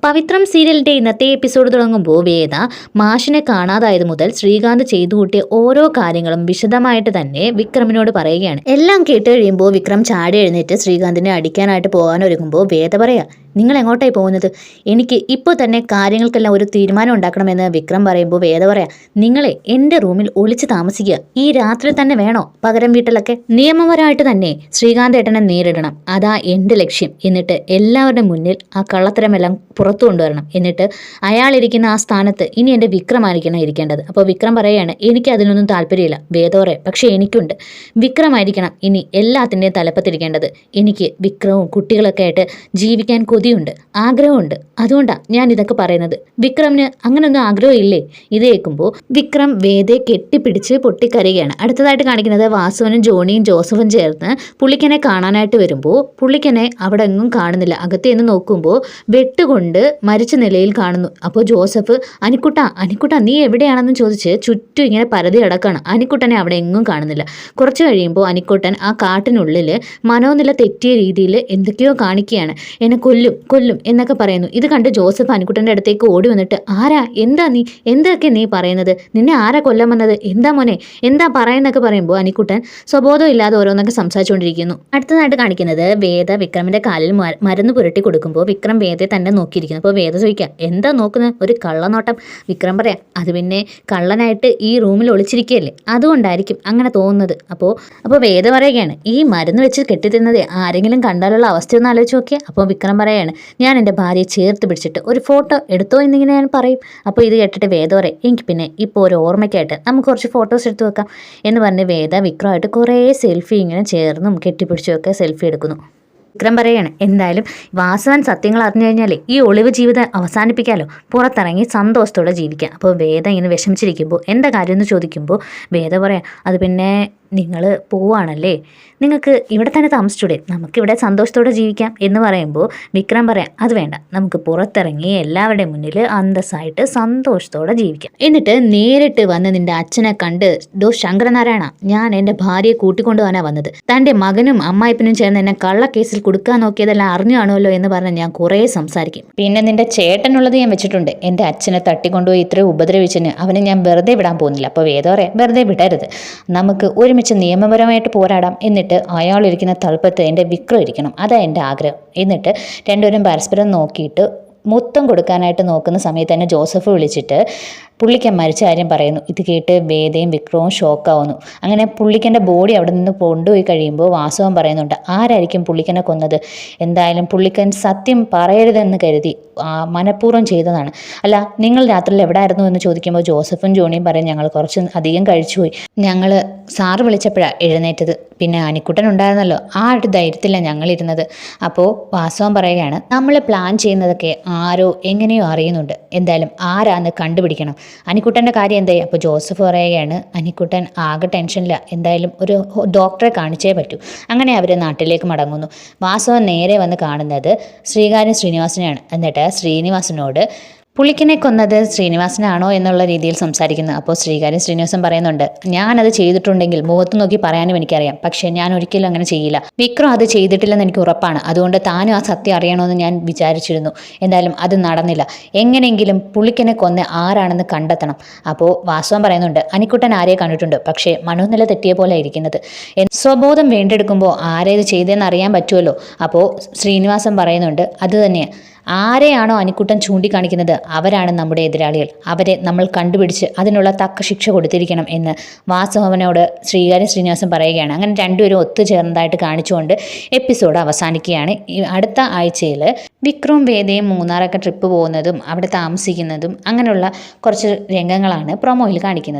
പവിത്രം സീരിയലിന്റെ ഇന്നത്തെ എപ്പിസോഡ് തുടങ്ങുമ്പോൾ വേദ മാഷിനെ കാണാതായത് മുതൽ ശ്രീകാന്ത് ചെയ്തു കൂട്ടിയ ഓരോ കാര്യങ്ങളും വിശദമായിട്ട് തന്നെ വിക്രമിനോട് പറയുകയാണ്. എല്ലാം കേട്ട് കഴിയുമ്പോൾ വിക്രം ചാടി എഴുന്നേറ്റ് ശ്രീകാന്തിനെ അടിക്കാനായിട്ട് പോകാൻ ഒരുങ്ങുമ്പോൾ വേദ പറയാ, നിങ്ങൾ എങ്ങോട്ടായി പോകുന്നത്? എനിക്ക് ഇപ്പോൾ തന്നെ കാര്യങ്ങൾക്കെല്ലാം ഒരു തീരുമാനം ഉണ്ടാക്കണമെന്ന് വിക്രം പറയുമ്പോൾ വേദ പറയാ, നിങ്ങളെ എൻ്റെ റൂമിൽ ഒളിച്ച് താമസിക്കുക, ഈ രാത്രി തന്നെ വേണോ പകരം വീട്ടിലൊക്കെ? നിയമപരമായിട്ട് തന്നെ ശ്രീകാന്ത് ഏട്ടനെ നേരിടണം, അതാ എൻ്റെ ലക്ഷ്യം. എന്നിട്ട് എല്ലാവരുടെ മുന്നിൽ ആ കള്ളത്തരമെല്ലാം പുറത്തു കൊണ്ടുവരണം. എന്നിട്ട് അയാളിരിക്കുന്ന ആ സ്ഥാനത്ത് ഇനി എൻ്റെ വിക്രമായിരിക്കണം ഇരിക്കേണ്ടത്. അപ്പോൾ വിക്രം പറയുകയാണ്, എനിക്ക് അതിനൊന്നും താല്പര്യമില്ല വേദ പറയാം, പക്ഷേ എനിക്കുണ്ട്. വിക്രമായിരിക്കണം ഇനി എല്ലാത്തിൻ്റെയും തലപ്പത്തിരിക്കേണ്ടത്. എനിക്ക് വിക്രവും കുട്ടികളൊക്കെ ആയിട്ട് ജീവിക്കാൻ കൊതിയുണ്ട്, ആഗ്രഹമുണ്ട്. അതുകൊണ്ടാണ് ഞാൻ ഇതൊക്കെ പറയുന്നത്. വിക്രമിന് അങ്ങനൊന്നും ആഗ്രഹമില്ലേ? ഇത് കേൾക്കുമ്പോൾ വിക്രം വേദയെ കെട്ടിപ്പിടിച്ച് പൊട്ടിക്കരയുകയാണ്. അടുത്തതായിട്ട് കാണിക്കുന്നത് വാസുവിനും ജോണിയും ജോസഫും ചേർന്ന് പുള്ളിക്കനെ കാണാനായിട്ട് വരുമ്പോൾ പുള്ളിക്കനെ അവിടെ എങ്ങും കാണുന്നില്ല. അകത്തേന്ന് നോക്കുമ്പോൾ വെട്ടുകൊണ്ട് മരിച്ച നിലയിൽ കാണുന്നു. അപ്പോൾ ജോസഫ് അനിക്കുട്ട നീ എവിടെയാണെന്ന് ചോദിച്ച് ചുറ്റും ഇങ്ങനെ പരതി കിടക്കാണ്. അനിക്കുട്ടനെ അവിടെ എങ്ങും കാണുന്നില്ല. കുറച്ച് കഴിയുമ്പോൾ അനിക്കുട്ടൻ ആ കാട്ടിനുള്ളിൽ മനോനില തെറ്റിയ രീതിയിൽ എന്തൊക്കെയോ കാണിക്കുകയാണ്. എന്നെ കൊല്ലും എന്നൊക്കെ പറയുന്നു. ഇത് കണ്ട് ജോസഫ് അനിക്കുട്ടൻ്റെ അടുത്തേക്ക് ഓടി വന്നിട്ട്, എന്തൊക്കെ നീ പറയുന്നത്? നിന്നെ ആരാ കൊല്ലാൻ വന്നത്? എന്താ മോനെ എന്താ പറയുന്നൊക്കെ പറയുമ്പോൾ അനിക്കുട്ടൻ സ്വബോധം ഇല്ലാതെ ഓരോന്നൊക്കെ സംസാരിച്ചുകൊണ്ടിരിക്കുന്നു. അടുത്തതായിട്ട് കാണിക്കുന്നത് വേദ വിക്രമിന്റെ കാലിൽ മരുന്ന് പുരട്ടി കൊടുക്കുമ്പോൾ വിക്രം വേദയെ തന്നെ നോക്കിയിരിക്കുന്നു. അപ്പോൾ വേദ ചോദിക്കുക, എന്താ നോക്കുന്നത്? ഒരു കള്ളനോട്ടം. വിക്രം പറയാം, അത് പിന്നെ കള്ളനായിട്ട് ഈ റൂമിൽ ഒളിച്ചിരിക്കുകയല്ലേ, അതുകൊണ്ടായിരിക്കും അങ്ങനെ തോന്നുന്നത്. അപ്പോൾ വേദ പറയുകയാണ്, ഈ മരുന്ന് വെച്ച് കെട്ടിത്തിരുന്നത് ആരെങ്കിലും കണ്ടാലുള്ള അവസ്ഥയൊന്നും ആലോചിച്ച് നോക്കിയാൽ. അപ്പോൾ വിക്രം പറയാണ്, ഞാൻ എൻ്റെ ഭാര്യയെ ചേർത്ത് പിടിച്ചിട്ട് ഒരു ഫോട്ടോ എടുത്തോ എന്നിങ്ങനെ ഞാൻ പറയും. അപ്പോൾ ഇത് കേട്ടിട്ട് വേദ പറയും, എനിക്ക് പിന്നെ ഇപ്പോൾ ഒരു ഓർമ്മയ്ക്കായിട്ട് നമുക്ക് കുറച്ച് ഫോട്ടോസ് എടുത്ത് വെക്കാം എന്ന് പറഞ്ഞ് വേദ വിക്രമായിട്ട് കുറേ സെൽഫി ഇങ്ങനെ ചേർന്നും കെട്ടിപ്പിടിച്ചുമൊക്കെ സെൽഫി എടുക്കുന്നു. വിക്രം പറയാണ്, എന്തായാലും വാസവൻ സത്യങ്ങൾ അറിഞ്ഞു കഴിഞ്ഞാലേ ഈ ഒളിവ് ജീവിതം അവസാനിപ്പിക്കാമല്ലോ, പുറത്തിറങ്ങി സന്തോഷത്തോടെ ജീവിക്കാം. അപ്പോൾ വേദ ഇങ്ങനെ വിഷമിച്ചിരിക്കുമ്പോൾ എന്താ കാര്യം എന്ന് ചോദിക്കുമ്പോൾ വേദ പറയാം, അത് പിന്നെ നിങ്ങൾ പോവുകയാണല്ലേ, നിങ്ങൾക്ക് ഇവിടെ തന്നെ താമസിച്ചൂടെ, നമുക്കിവിടെ സന്തോഷത്തോടെ ജീവിക്കാം എന്ന് പറയുമ്പോൾ വിക്രം പറയാം, അത് വേണ്ട, നമുക്ക് പുറത്തിറങ്ങി എല്ലാവരുടെ മുന്നിൽ അന്തസ്സായിട്ട് സന്തോഷത്തോടെ ജീവിക്കാം. എന്നിട്ട് നേരിട്ട് വന്ന് നിന്റെ അച്ഛനെ കണ്ട്, ശങ്കരനാരായണ, ഞാൻ എൻ്റെ ഭാര്യയെ കൂട്ടിക്കൊണ്ടുപോകാനാണ് വന്നത്, തൻ്റെ മകനും അമ്മായിപ്പനും ചേർന്ന് എന്നെ കള്ളക്കേസിൽ കൊടുക്കാൻ നോക്കിയതെല്ലാം അറിഞ്ഞു കാണുമല്ലോ എന്ന് പറഞ്ഞ് ഞാൻ കുറേ സംസാരിക്കും. പിന്നെ നിന്റെ ചേട്ടനുള്ളത് ഞാൻ വെച്ചിട്ടുണ്ട്, എൻ്റെ അച്ഛനെ തട്ടിക്കൊണ്ടുപോയി ഇത്രയും ഉപദ്രവിച്ചതിന് അവനെ ഞാൻ വെറുതെ വിടാൻ പോകുന്നില്ല. അപ്പോൾ വേദ പറയാം, വെറുതെ വിടരുത്, നമുക്ക് ഒരുമിച്ച് നിയമപരമായിട്ട് പോരാടാം. എന്നിട്ട് അയാളിരിക്കുന്ന തളപ്പത്ത് എൻ്റെ വിക്രം ഇരിക്കണം, അതാണ് എൻ്റെ ആഗ്രഹം. എന്നിട്ട് രണ്ടുപേരും പരസ്പരം നോക്കിയിട്ട് മുത്തം കൊടുക്കാനായിട്ട് നോക്കുന്ന സമയത്ത് തന്നെ ജോസഫ് വിളിച്ചിട്ട് പുള്ളിക്കൻ മരിച്ച കാര്യം പറയുന്നു. ഇത് കേട്ട് വേദയും വിക്രവും ഷോക്കാവുന്നു. അങ്ങനെ പുള്ളിക്കൻ്റെ ബോഡി അവിടെ നിന്ന് കൊണ്ടുപോയി കഴിയുമ്പോൾ വാസവൻ പറയുന്നുണ്ട്, ആരായിരിക്കും പുള്ളിക്കനെ കൊന്നത്? എന്തായാലും പുള്ളിക്കൻ സത്യം പറയരുതെന്ന് കരുതി മനഃപൂർവ്വം ചെയ്തതാണ്. അല്ല, നിങ്ങൾ രാത്രിയിൽ എവിടെ ആയിരുന്നു എന്ന് ചോദിക്കുമ്പോൾ ജോസഫും ജോണിയും പറയും, ഞങ്ങൾ കുറച്ച് അധികം കഴിച്ചുപോയി, ഞങ്ങൾ സാറ് വിളിച്ചപ്പോഴാണ് എഴുന്നേറ്റത്, പിന്നെ അനിക്കുട്ടൻ ഉണ്ടായിരുന്നല്ലോ, ആ ഒരു ധൈര്യത്തിലാണ് ഞങ്ങളിരുന്നത്. അപ്പോൾ വാസവൻ പറയുകയാണ്, നമ്മൾ പ്ലാൻ ചെയ്യുന്നതൊക്കെ ആരോ എങ്ങനെയോ അറിയുന്നുണ്ട്, എന്തായാലും ആരാന്ന് കണ്ടുപിടിക്കണം. അനിക്കുട്ടൻ്റെ കാര്യം എന്തായി? അപ്പോൾ ജോസഫ് പറയുകയാണ്, അനിക്കുട്ടൻ ആകെ ടെൻഷനില്ല, എന്തായാലും ഒരു ഡോക്ടറെ കാണിച്ചേ പറ്റൂ. അങ്ങനെ അവർ നാട്ടിലേക്ക് മടങ്ങുന്നു. വാസവൻ നേരെ വന്ന് കാണുന്നത് ശ്രീകാര്യം ശ്രീനിവാസനെയാണ്. എന്നിട്ട് ശ്രീനിവാസനോട് പുള്ളിക്കനെ കൊന്നത് ശ്രീനിവാസനാണോ എന്നുള്ള രീതിയിൽ സംസാരിക്കുന്നു. അപ്പോൾ ശ്രീകാര്യം ശ്രീനിവാസൻ പറയുന്നുണ്ട്, ഞാനത് ചെയ്തിട്ടുണ്ടെങ്കിൽ മുഖത്ത് നോക്കി പറയാനും എനിക്കറിയാം, പക്ഷേ ഞാൻ ഒരിക്കലും അങ്ങനെ ചെയ്യില്ല. വിക്രം അത് ചെയ്തിട്ടില്ലെന്ന് എനിക്ക് ഉറപ്പാണ്, അതുകൊണ്ട് താനും ആ സത്യം അറിയണമെന്ന് ഞാൻ വിചാരിച്ചിരുന്നു. എന്തായാലും അത് നടന്നില്ല, എങ്ങനെയെങ്കിലും പുള്ളിക്കനെ കൊന്ന ആരാണെന്ന് കണ്ടെത്തണം. അപ്പോൾ വാസവൻ പറയുന്നുണ്ട്, അനിക്കുട്ടൻ ആരെയെ കണ്ടിട്ടുണ്ട്, പക്ഷേ മനോനില തെറ്റിയ പോലെ ഇരിക്കുന്നത്, സ്വബോധം വീണ്ടെടുക്കുമ്പോൾ ആരേത് ചെയ്തതെന്ന് അറിയാൻ പറ്റുമല്ലോ. അപ്പോൾ ശ്രീനിവാസൻ പറയുന്നുണ്ട്, അത് തന്നെ, ആരെയാണോ അനിക്കുട്ടൻ ചൂണ്ടിക്കാണിക്കുന്നത് അവരാണ് നമ്മുടെ എതിരാളികൾ, അവരെ നമ്മൾ കണ്ടുപിടിച്ച് അതിനുള്ള തക്ക ശിക്ഷ കൊടുത്തിരിക്കണം എന്ന് വാസവനോട് ശ്രീകാര്യം ശ്രീനിവാസൻ പറയുകയാണ്. അങ്ങനെ രണ്ടുപേരും ഒത്തുചേർന്നതായിട്ട് കാണിച്ചുകൊണ്ട് എപ്പിസോഡ് അവസാനിക്കുകയാണ്. അടുത്ത ആഴ്ചയിൽ വിക്രവും വേദയും മൂന്നാറൊക്കെ ട്രിപ്പ് പോകുന്നതും അവിടെ താമസിക്കുന്നതും അങ്ങനെയുള്ള കുറച്ച് രംഗങ്ങളാണ് പ്രൊമോയിൽ കാണിക്കുന്നത്.